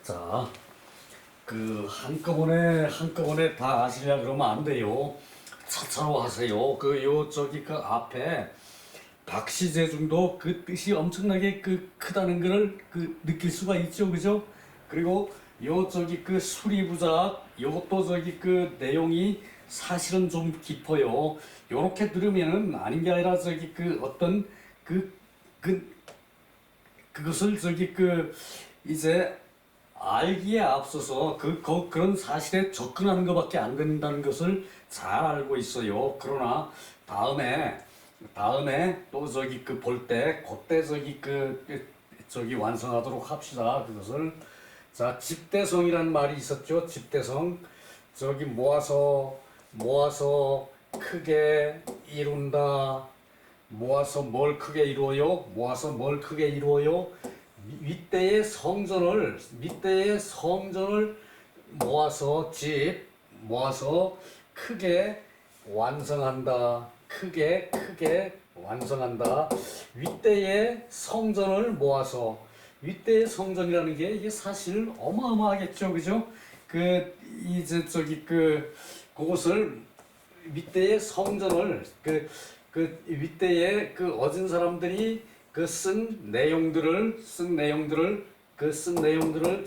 자, 한꺼번에 다 아시려 그러면 안 돼요. 차차로 하세요. 그 앞에 박시제중도 그 뜻이 엄청나게 크다는 거를 느낄 수가 있죠, 그죠? 그리고 수리부작 요것도 내용이 사실은 좀 깊어요. 요렇게 들으면은 아닌 게 아니라 어떤 그것을 이제 알기에 앞서서 그런 사실에 접근하는 것밖에 안 된다는 것을 잘 알고 있어요. 그러나 다음에 또 볼 때 그때 완성하도록 합시다. 그것을. 자, 집대성이란 말이 있었죠. 집대성. 모아서 크게 이룬다. 모아서 뭘 크게 이루어요? 모아서 뭘 크게 이루어요? 윗대의 성전을 모아서 크게 완성한다. 크게 완성한다. 윗대의 성전이라는 게 이게 사실 어마어마하겠죠, 그죠? 그것을 윗대의 성전을 윗대에 얻은 사람들이 쓴 내용들을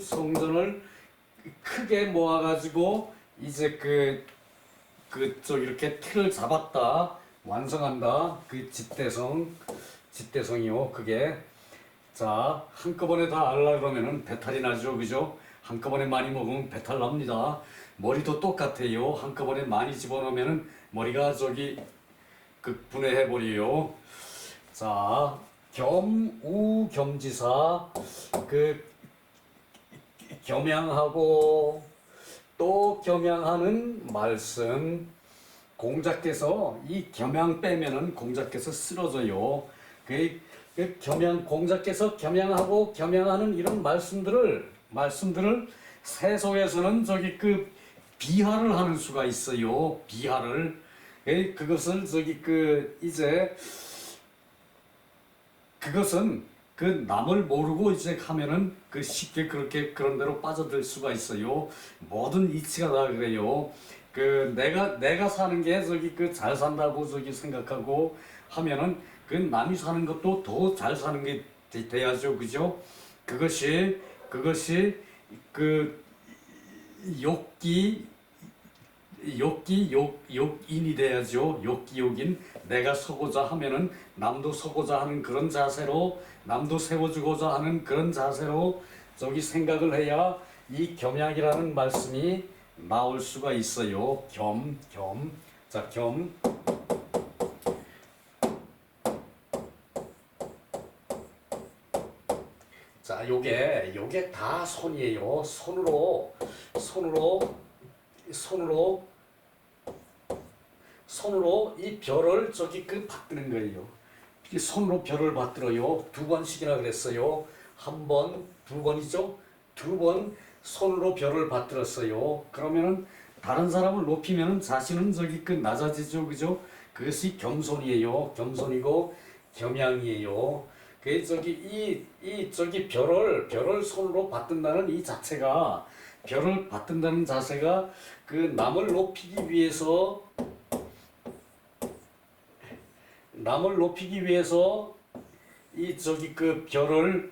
성전을 크게 모아가지고 이제 이렇게 틀을 잡았다, 완성한다. 집대성이요. 그게. 자, 한꺼번에 다 알라 그러면은 배탈이 나죠, 그죠? 한꺼번에 많이 먹으면 배탈 납니다. 머리도 똑같아요. 한꺼번에 많이 집어넣으면은 머리가 분해해버려요. 자, 겸우겸지사, 겸양하고 또 겸양하는 말씀. 공자께서 이 겸양 빼면은 공자께서 쓰러져요. 공자께서 겸양하고 겸양하는 이런 말씀들을 세속에서는 비하를 하는 수가 있어요. 비하를. 그것을 그것은 남을 모르고 이제 하면은 쉽게 그런 대로 빠져들 수가 있어요. 모든 이치가 다 그래요. 내가 사는 게 잘 산다고 생각하고 하면은 남이 사는 것도 더 잘 사는 게 돼야죠, 그죠? 그것이 욕인이 돼야죠. 욕인. 내가 서고자 하면은 남도 서고자 하는 그런 자세로, 남도 세워주고자 하는 그런 자세로 생각을 해야 이 겸양이라는 말씀이 나올 수가 있어요. 자, 자, 요게 다 손이에요. 손으로 이 별을 받드는 거예요. 손으로 별을 받들어요. 2번씩이나 그랬어요. 한 번, 2번이죠. 2번 손으로 별을 받들었어요. 그러면은 다른 사람을 높이면은 자신은 낮아지죠, 그죠? 그것이 겸손이에요. 겸손이고 겸양이에요. 별을 손으로 받든다는 이 자체가, 남을 높이기 위해서 이 별을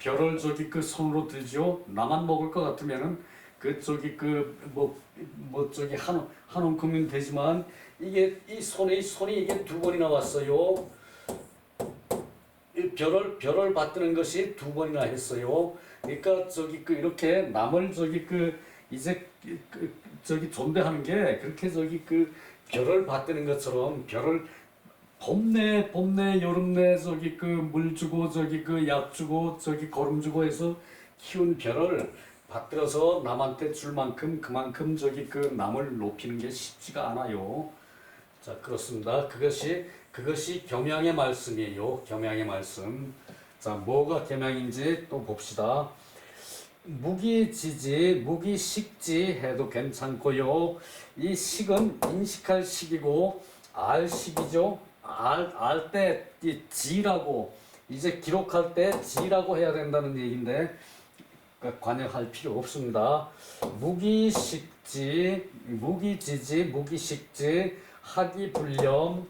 손으로 들죠. 나만 먹을 것 같으면은 한 움큼이면 되지만 이게 이 손이 이게 2번이나 왔어요. 이 별을 받드는 것이 2번이나 했어요. 그러니까 이렇게 남을 이제 존대하는 게 그렇게 별을 받드는 것처럼, 별을 봄내 여름내 물 주고 약 주고 거름 주고 해서 키운 별을 받들어서 남한테 줄 만큼 그만큼 남을 높이는 게 쉽지가 않아요. 자, 그렇습니다. 그것이 겸양의 말씀이에요. 겸양의 말씀. 자, 뭐가 겸양인지 또 봅시다. 무기지지, 무기식지 해도 괜찮고요. 이 식은 인식할 식이고 알식이죠. 알 때 지라고, 이제 기록할 때 지라고 해야 된다는 얘기인데, 관여할 필요 없습니다. 무기식지, 무기지지, 무기식지, 하기불념,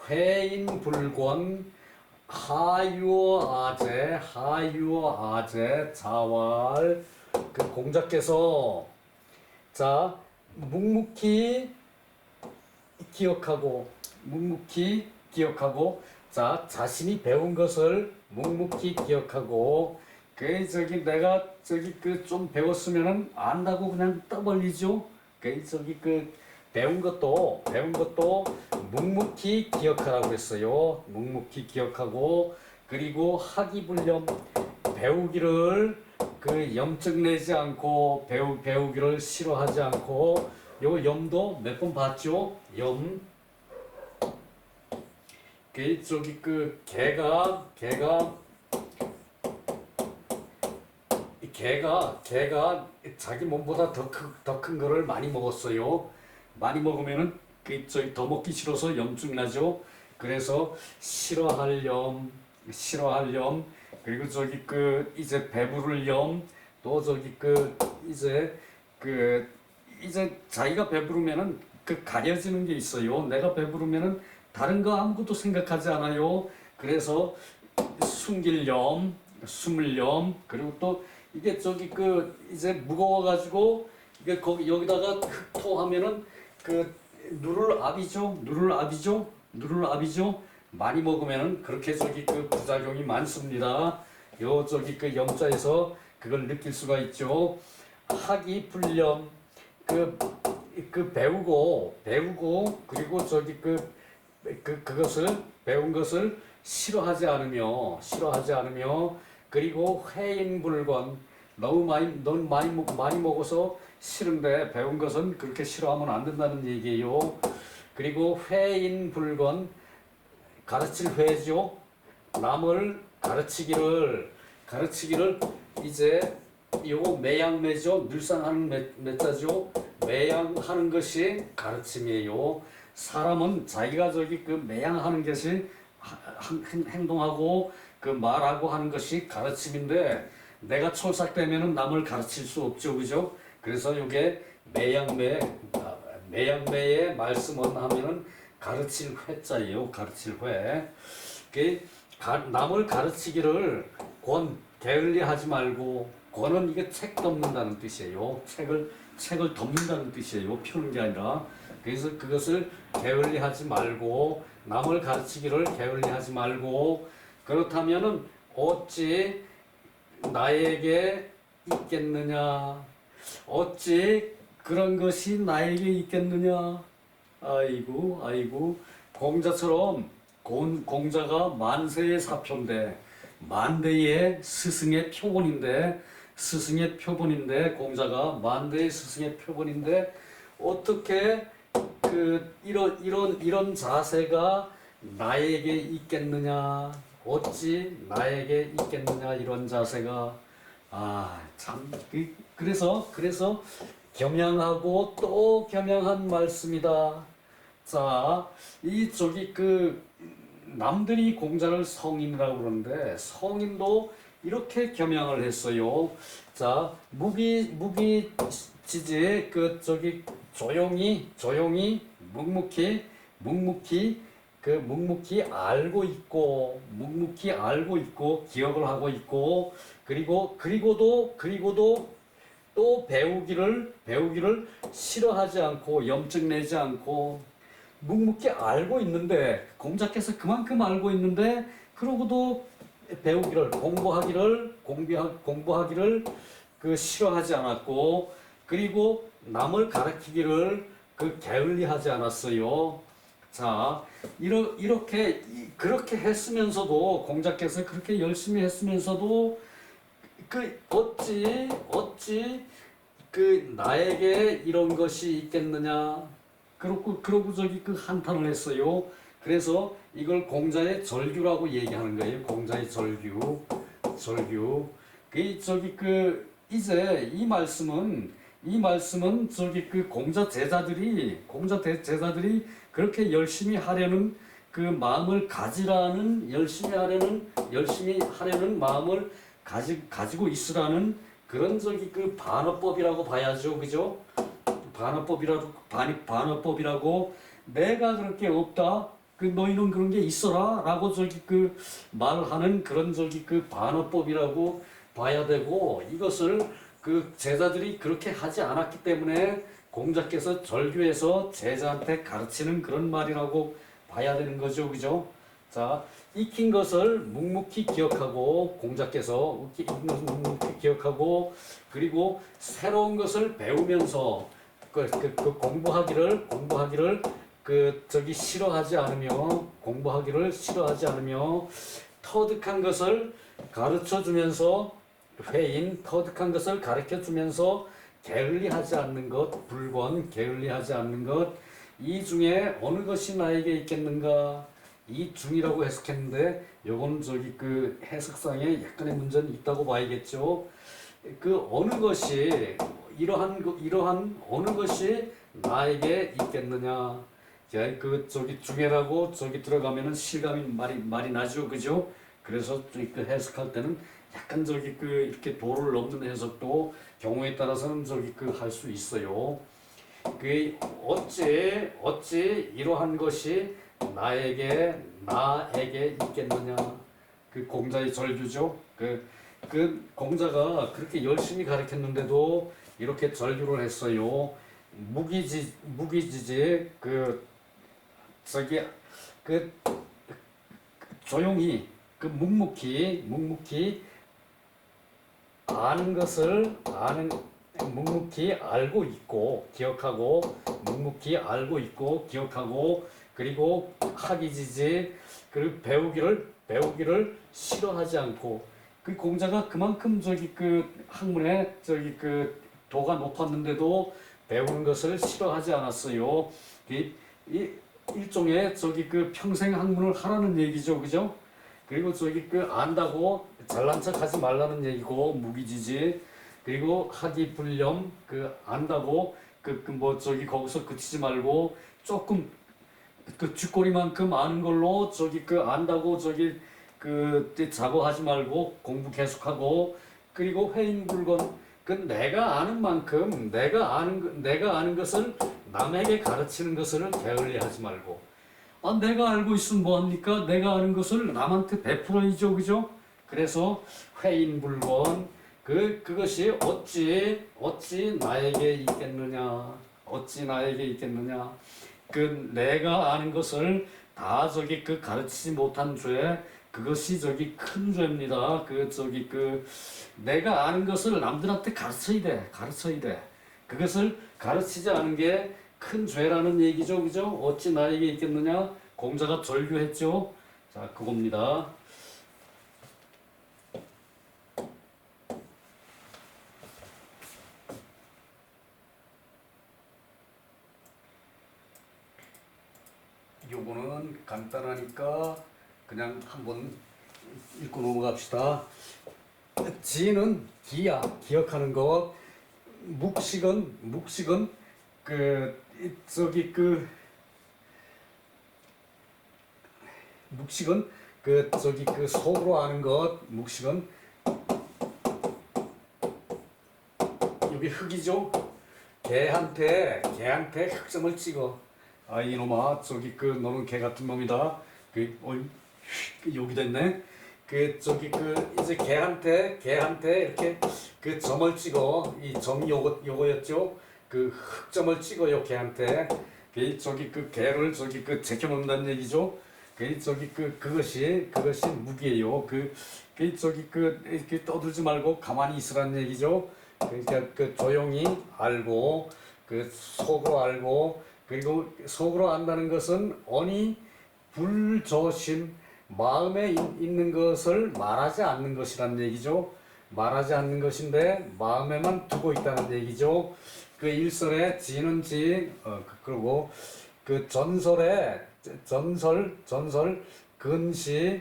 회인불권, 하유아제, 하유아제, 자활. 그 공자께서 자 묵묵히 기억하고, 묵묵히 기억하고, 자 자신이 배운 것을 묵묵히 기억하고, 그 저기 내가 저기 그 좀 배웠으면은 안다고 그냥 떠벌리죠. 그 저기 그 배운 것도 묵묵히 기억하라고 했어요. 묵묵히 기억하고, 그리고 하기불념, 배우기를 그 염증 내지 않고, 배우기를 싫어하지 않고. 요 염도 몇 번 봤죠? 염. 그 저기 그 개가 자기 몸보다 더 큰 거를 많이 먹었어요. 많이 먹으면은 그 저기 더 먹기 싫어서 염증 나죠. 그래서 싫어할 염, 그리고 저기 그 이제 배부를 염, 또 저기 그 이제 자기가 배부르면은 그 가려지는 게 있어요. 내가 배부르면은 다른 거 아무것도 생각하지 않아요. 그래서 숨길 염, 숨을 염, 그리고 또 이게 저기 그 이제 무거워가지고 이게 거기 여기다가 흑토하면은 그 누를 압이죠. 많이 먹으면은 그렇게 저기 그 부작용이 많습니다. 요 저기 그 염자에서 그걸 느낄 수가 있죠. 하기불념, 그 배우고 그리고 저기 그것을 배운 것을 싫어하지 않으며, 그리고 회인불권, 너무 많이 먹어서 싫은데 배운 것은 그렇게 싫어하면 안 된다는 얘기예요. 그리고 회인불권, 가르칠 회죠. 남을 가르치기를 이제 요거 매양매죠. 늘상하는 매자죠. 매양하는 것이 가르침이에요. 사람은 자기가 저기 그 매양하는 것이 행동하고 그 말하고 하는 것이 가르침인데, 내가 촐싹되면은 남을 가르칠 수 없죠, 그죠? 그래서 이게 매양매의 말씀은 하면은 가르칠 회자예요, 가르칠 회. 남을 가르치기를 게을리하지 말고, 권은 이게 책 덮는다는 뜻이에요. 책을 덮는다는 뜻이에요. 펴는 게 아니라. 그래서 그것을 게을리하지 말고, 남을 가르치기를 게을리하지 말고. 그렇다면은 어찌 나에게 있겠느냐? 어찌 그런 것이 나에게 있겠느냐? 아이고. 공자처럼 공자가 만세의 사표인데, 만대의 스승의 표본인데, 공자가 만대의 스승의 표본인데, 어떻게 그 이런 자세가 나에게 있겠느냐? 어찌 나에게 있겠느냐? 이런 자세가. 참, 그래서 겸양하고 또 겸양한 말씀이다. 자, 저기 남들이 공자를 성인이라고 그러는데, 성인도 이렇게 겸양을 했어요. 자, 무기지지, 저기 조용히 묵묵히 알고 있고 기억을 하고 있고, 그리고도 또 배우기를 싫어하지 않고, 염증 내지 않고, 묵묵히 알고 있는데, 공자께서 그만큼 알고 있는데, 그러고도 배우기를, 공부하기를 싫어하지 않았고, 그리고 남을 가르치기를 게을리하지 않았어요. 자, 그렇게 했으면서도, 공자께서 그렇게 열심히 했으면서도, 어찌 나에게 이런 것이 있겠느냐? 그러고 저기 한탄을 했어요. 그래서 이걸 공자의 절규라고 얘기하는 거예요. 공자의 절규. 이제 이 말씀은 저기 공자 제자들이 그렇게 열심히 하려는 마음을 열심히 하려는 마음을 가지고 있으라는 그런 저기 그 반어법이라고 봐야죠, 그죠? 반어법이라고 내가 그렇게 없다. 그 너희는 그런 게 있어라라고 저기 그 말하는 그런 저기 그 반어법이라고 봐야 되고 이것을 그 제자들이 그렇게 하지 않았기 때문에 공자께서 절규해서 제자한테 가르치는 그런 말이라고 봐야 되는 거죠, 그죠? 자, 익힌 것을 묵묵히 기억하고 공자께서 익힌 것을 묵묵히 기억하고 그리고 새로운 것을 배우면서 그 공부하기를 그 저기 싫어하지 않으며 공부하기를 싫어하지 않으며 터득한 것을 가르쳐 주면서 터득한 것을 가르쳐 주면서 게을리하지 않는 것, 불권 게을리하지 않는 것, 이 중에 어느 것이 나에게 있겠는가? 이 중이라고 해석했는데 요건 저기 그 해석상에 약간의 문제는 있다고 봐야겠죠. 그 어느 것이 이러한 어느 것이 나에게 있겠느냐? 자, 그 저기 중에라고 저기 들어가면은 실감이 말이 나죠, 그죠? 그래서 그 해석할 때는 약간 저기 그 이렇게 도를 넘는 해석도 경우에 따라서는 저기 그 할 수 있어요. 그 어찌 이러한 것이 나에게 있겠느냐? 그 공자의 절규죠. 그 공자가 그렇게 열심히 가르쳤는데도 이렇게 절규를 했어요. 무기지지 그 저기 그 조용히 그 묵묵히 묵묵히 알고 있고 기억하고 묵묵히 알고 있고 기억하고 그리고 학이지지 그리고 배우기를 싫어하지 않고 그 공자가 그만큼 저기 그 학문에 저기 그 도가 높았는데도 배우는 것을 싫어하지 않았어요. 이 일종의 저기 그 평생 학문을 하라는 얘기죠, 그죠? 그리고 저기 그 안다고 잘난 척하지 말라는 얘기고 무기지지 그리고 학이불념 그 안다고 뭐 저기 거기서 그치지 말고 조금 그 쥐꼬리만큼 아는 걸로 저기 그 안다고 저기 그 자고하지 말고 공부 계속하고 그리고 회인불건 그 내가 아는 만큼 내가 아는 것을 남에게 가르치는 것을 게을리하지 말고 내가 알고 있으면 뭐합니까? 내가 아는 것을 남한테 베풀어야죠, 그죠? 그래서 회인불건 그것이 어찌 나에게 있겠느냐? 그 내가 아는 것을 다 저기 그 가르치지 못한 죄 그것이 저기 큰 죄입니다. 그 저기 그 내가 아는 것을 남들한테 가르쳐야 돼. 그것을 가르치지 않은 게 큰 죄라는 얘기죠, 그죠? 어찌 나에게 있겠느냐? 공자가 절규했죠. 자, 그겁니다. 요거는 간단하니까 그냥 한번 읽고 넘어갑시다. 지는 기억하는 것. 묵식은 속으로 아는 것. 묵식은 여기 흙이죠. 개한테 흙점을 찍어. 이놈아 너는 개 같은 놈이다. 여기 됐네. 이제 개한테 이렇게 그 점을 찍어. 이 점이 요거였죠. 그 흑점을 찍어요, 개한테. 그 개를 제껴놓는다는 얘기죠. 그것이 무기예요. 이렇게 떠들지 말고 가만히 있으라는 얘기죠. 그러니까 조용히 알고 속으로 알고 그리고 속으로 안다는 것은 언이 불조심 마음에 있는 것을 말하지 않는 것이라는 얘기죠. 말하지 않는 것인데 마음에만 두고 있다는 얘기죠. 그 일설에 지는 그리고 그 전설 근시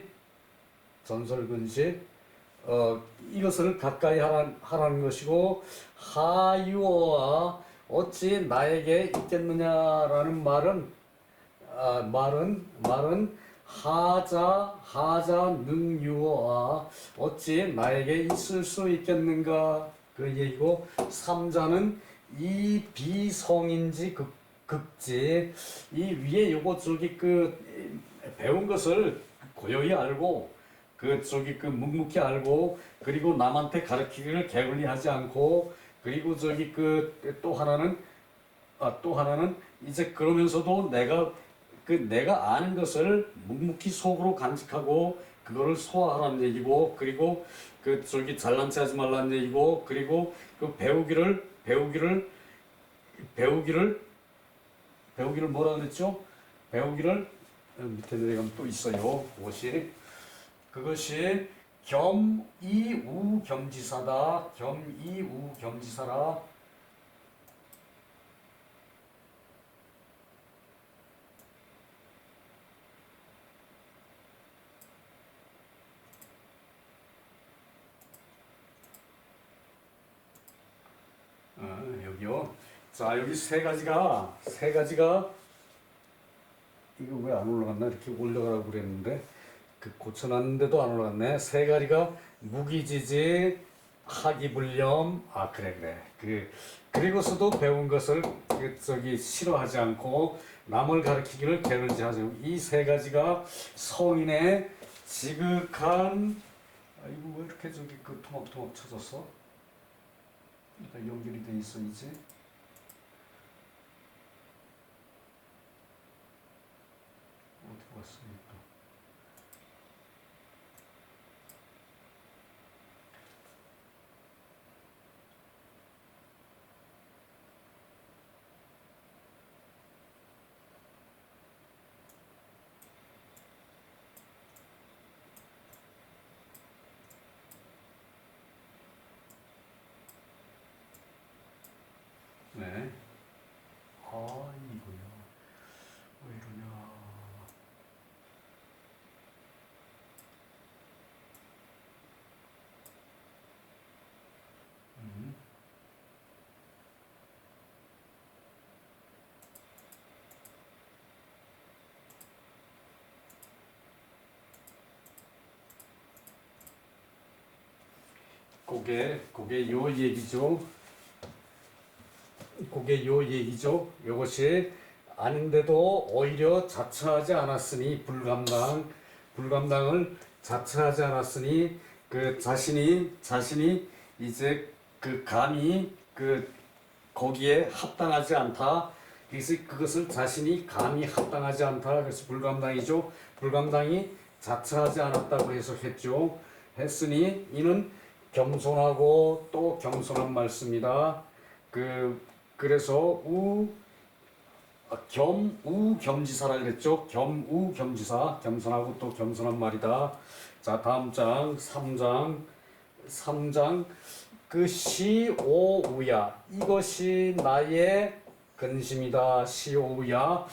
이것을 가까이 하라는 것이고 하유어와 어찌 나에게 있겠느냐라는 말은 하자 능유어와 어찌 나에게 있을 수 있겠는가 그 얘기고, 삼자는 이 비성인지 극지. 이 위에 요거 저기 배운 것을 고요히 알고 저기 묵묵히 알고, 그리고 남한테 가르치기를 게을리하지 않고, 그리고 저기 또 하나는 이제 그러면서도 내가 아는 것을 묵묵히 속으로 간직하고 그거를 소화하라는 얘기고, 그리고 저기 잘난 체 하지 말라는 얘기고, 그리고 배우기를 뭐라 그랬죠? 배우기를 밑에 내려가면 또 있어요. 그것이 겸이우겸지사다. 겸이우겸지사라. 여기요. 자, 여기 세 가지가 이거 왜 안 올라갔나? 이렇게 올려가라고 그랬는데 고쳐놨는데도 안 올라갔네. 세 가지가 무기지지, 하기불념. 그래. 그리고서도 배운 것을 저기 싫어하지 않고 남을 가르치기를 게을리지 하지 않고, 이 세 가지가 성인의 지극한. 이거 왜 이렇게 저기 토막토막 쳐졌어? 일단 연결이 돼 있어 이제. 어디 갔어 또. 네. 이거야. 왜 이러냐. 음. 그게 요 얘기죠. 요것이 아닌데도 오히려 자처하지 않았으니 불감당을 자처하지 않았으니 자신이 이제 감히 거기에 합당하지 않다. 그래서 그것을 자신이 감히 합당하지 않다. 그래서 불감당이죠. 불감당이 자처하지 않았다고 해석했죠. 했으니 이는 겸손하고 또 겸손한 말씀이다. 그래서 겸우겸지사라 그랬죠. 겸우겸지사, 겸손하고 또 겸손한 말이다. 자, 다음 장 3장 시오우야, 이것이 나의 근심이다. 시오우야,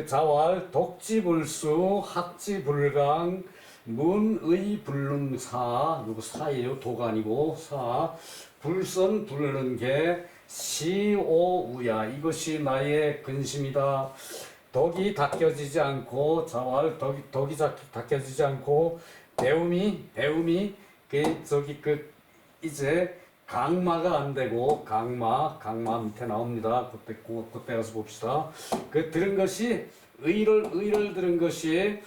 자왈 독지불수 학지불강 문의불능사. 요거 사예요. 도가 아니고 사. 불선 부르는 게 시오우야, 이것이 나의 근심이다. 덕이 닦여지지 않고, 자왈 덕이 닦여지지 않고, 배움이 이제 강마가 안 되고, 강마 밑에 나옵니다. 그때 가서 봅시다. 들은 것이 의를 들은 것이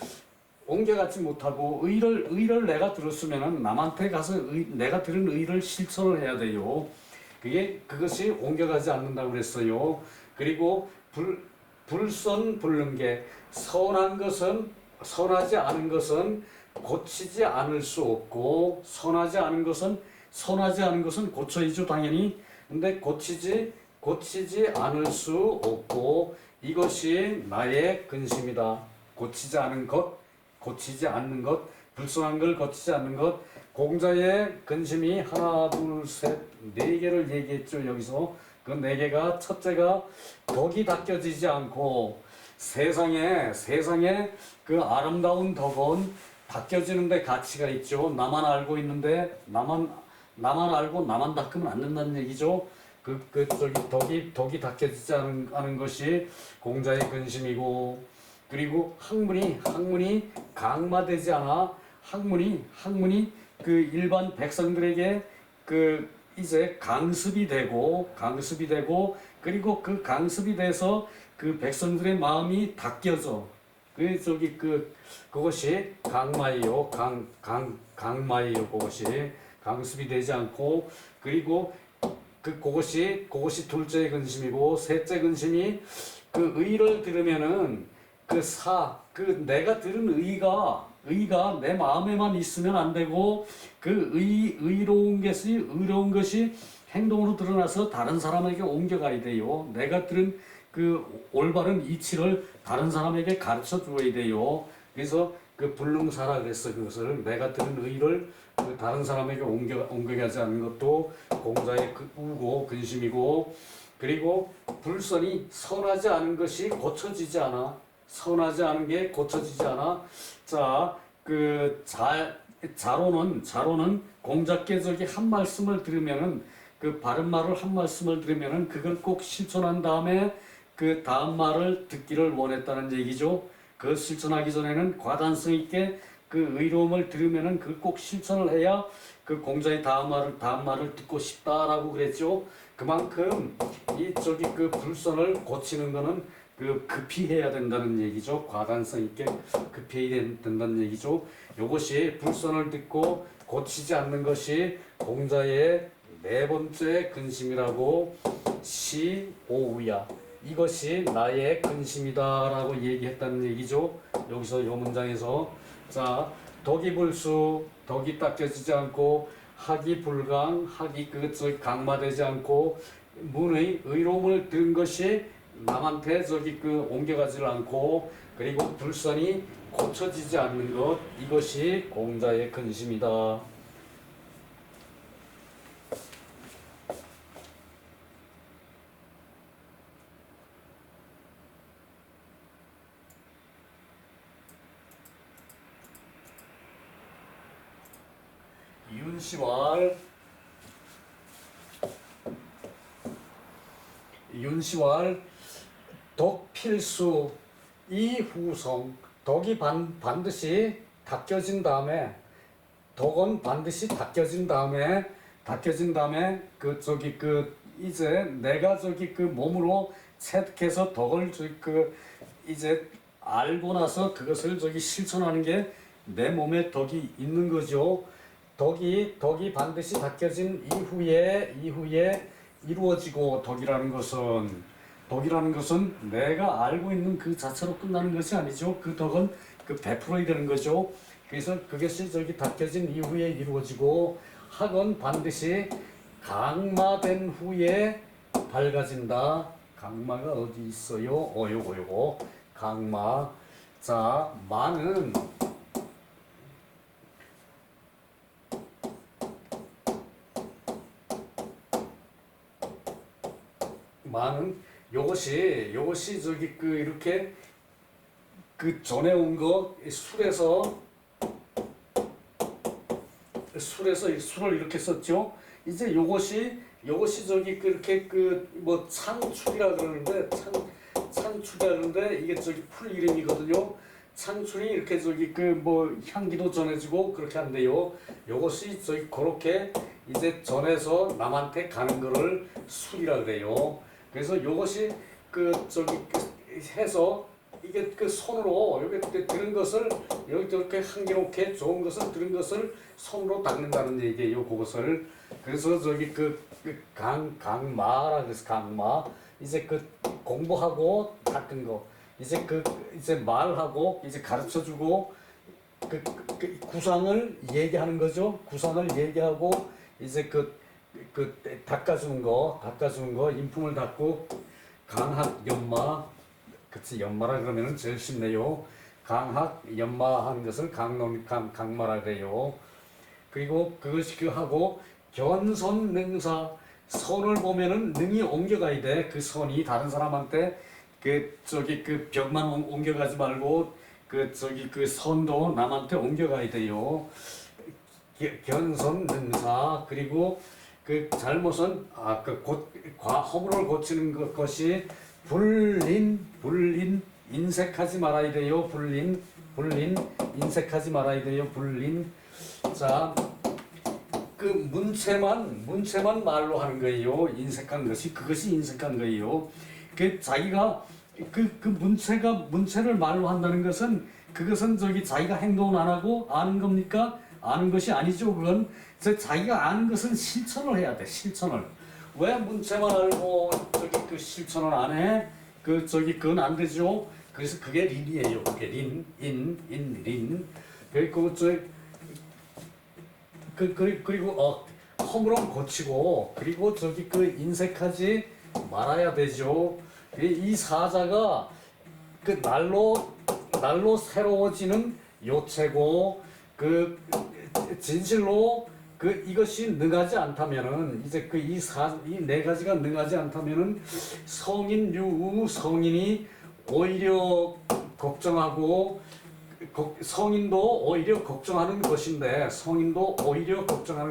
옮겨가지 못하고, 의를 내가 들었으면은 남한테 가서 내가 들은 의를 실천을 해야 돼요. 그것이 옮겨가지 않는다고 그랬어요. 그리고 불선 불능계, 선하지 않은 것은 고치지 않을 수 없고, 선하지 않은 것은 고쳐야죠 당연히. 근데 고치지 않을 수 없고, 이것이 나의 근심이다. 고치지 않는 것, 불순한 걸 고치지 않는 것. 공자의 근심이 하나, 둘, 셋, 네 개를 얘기했죠. 여기서 그 네 개가, 첫째가 덕이 닦여지지 않고, 세상에 아름다운 덕은 닦여지는데 가치가 있죠. 나만 알고 있는데 나만 알고 나만 닦으면 안 된다는 얘기죠. 덕이 닦여지지 않은 것이 공자의 근심이고, 그리고 학문이 강마되지 않아. 학문이 일반 백성들에게 이제 강습이 되고 그리고 그 강습이 돼서 그 백성들의 마음이 닦여져. 그 저기 그것이 강마예요. 강마예요. 그것이 강습이 되지 않고 그리고 그것이 둘째 근심이고 셋째 근심이 그 의를 들으면은 내가 들은 의가 내 마음에만 있으면 안 되고 그 의로운 것이 행동으로 드러나서 다른 사람에게 옮겨가야 돼요. 내가 들은 그 올바른 이치를 다른 사람에게 가르쳐 줘야 돼요. 그래서 그 불능사라 그랬어. 그것을 내가 들은 의를 그 다른 사람에게 옮겨가지 않는 것도 공자의 우고 근심이고 그리고 불선이 선하지 않은 것이 고쳐지지 않아. 선하지 않은 게 고쳐지지 않아. 자, 자로는 공자께 저기 한 말씀을 들으면은 그 바른 말을 한 말씀을 들으면은 그걸 꼭 실천한 다음에 그 다음 말을 듣기를 원했다는 얘기죠. 그 실천하기 전에는 과단성 있게 그 의로움을 들으면은 그 꼭 실천을 해야 그 공자의 다음 말을 듣고 싶다라고 그랬죠. 그만큼 그 불선을 고치는 거는 그 급히 해야 된다는 얘기죠. 과단성 있게 급히 해야 된다는 얘기죠. 이것이 불선을 듣고 고치지 않는 것이 공자의 네 번째 근심이라고 시오우야. 이것이 나의 근심이다라고 얘기했다는 얘기죠. 여기서 이 문장에서 자 덕이 덕이 닦여지지 않고 학이 불강 학이 강마되지 않고 문의 의로움을 들은 것이 남한테 옮겨가지를 않고 그리고 불선이 고쳐지지 않는 것 이것이 공자의 근심이다. 윤시왈 덕필수 이후성 덕이 반드시 닦여진 다음에 이제 내가 몸으로 체득해서 덕을 이제 알고 나서 그것을 실천하는 게 내 몸에 덕이 있는 거죠. 덕이 반드시 닦여진 이후에 이루어지고 덕이라는 것은 내가 알고 있는 그 자체로 끝나는 것이 아니죠. 그 덕은 베풀어야 되는 거죠. 그래서 그것이 닦여진 이후에 이루어지고 학은 반드시 강마된 후에 밝아진다. 강마가 어디 있어요? 요거 강마. 자, 마는 요것이 이렇게 전에 온 거 술을 이렇게 썼죠. 이제 요것이 그렇게 창출이라 그러는데 이게 풀 이름이거든요. 창출이 이렇게 향기도 전해지고 그렇게 한대요. 요것이 그렇게 이제 전해서 남한테 가는 거를 술이라 그래요. 그래서 요것이 해서 이게 손으로 여기 들은 것을 여기 이렇게 향기롭게 좋은 것을 들은 것을 손으로 닦는다는 얘기예요. 그것을 그래서 강마라 그래서 강마 이제 공부하고 닦은 거 이제 말하고 이제 가르쳐주고 구상을 얘기하는 거죠. 구상을 얘기하고 이제 닦아주는 거 인품을 닦고 강학 연마 그치 연마라 그러면은 제일 쉽네요. 강학 연마하는 것을 강마라 그래요. 그리고 그것이 하고 견선능사 선을 보면은 능이 옮겨가야 돼. 그 선이 다른 사람한테 벽만 옮겨가지 말고 선도 남한테 옮겨가야 돼요. 견선능사 그리고 잘못은 허물을 고치는 것이 불린 인색하지 말아야 돼요. 불린 인색하지 말아야 돼요. 불린 자 그 문체만 말로 하는 거예요. 인색한 것이 그것이 인색한 거예요. 그 자기가 그 문체를 말로 한다는 것은 그것은 저기 자기가 행동을 안 하고 아는 겁니까? 아는 것이 아니죠. 그건 자기가 아는 것은 실천을 해야 돼. 실천을. 왜 문체만 알고 저기 그 실천을 안 해? 그 저기 그건 안 되죠. 그래서 그게 린이에요. 그게 린. 그리고 그리고 허물은 고치고 그리고 저기 그 인색하지 말아야 되죠. 이 사자가 그 날로 새로워지는 요체고 그 진실로 그 이것이 능하지 않다면은 이제 그 이 네 가지가 능하지 않다면은 성인이 오히려 걱정하고 성인도 오히려 걱정하는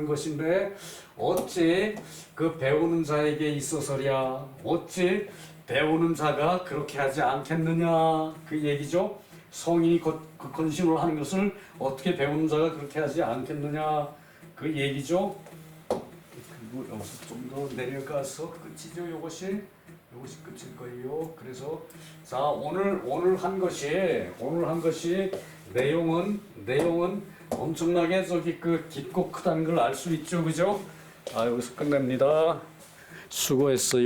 것인데 어찌 그 배우는 자에게 있어서랴 어찌 배우는 자가 그렇게 하지 않겠느냐 그 얘기죠. 성인이 그 건심을 하는 것을 어떻게 배우는 자가 그렇게 하지 않겠느냐 그 얘기죠. 그리고 여기서 좀 더 내려가서 끝이죠. 이것이 끝일 거예요. 그래서 자 오늘 한 것이 내용은 엄청나게 저기 그 깊고 크다는 걸 알 수 있죠, 그죠? 여기서 끝냅니다. 수고했어요.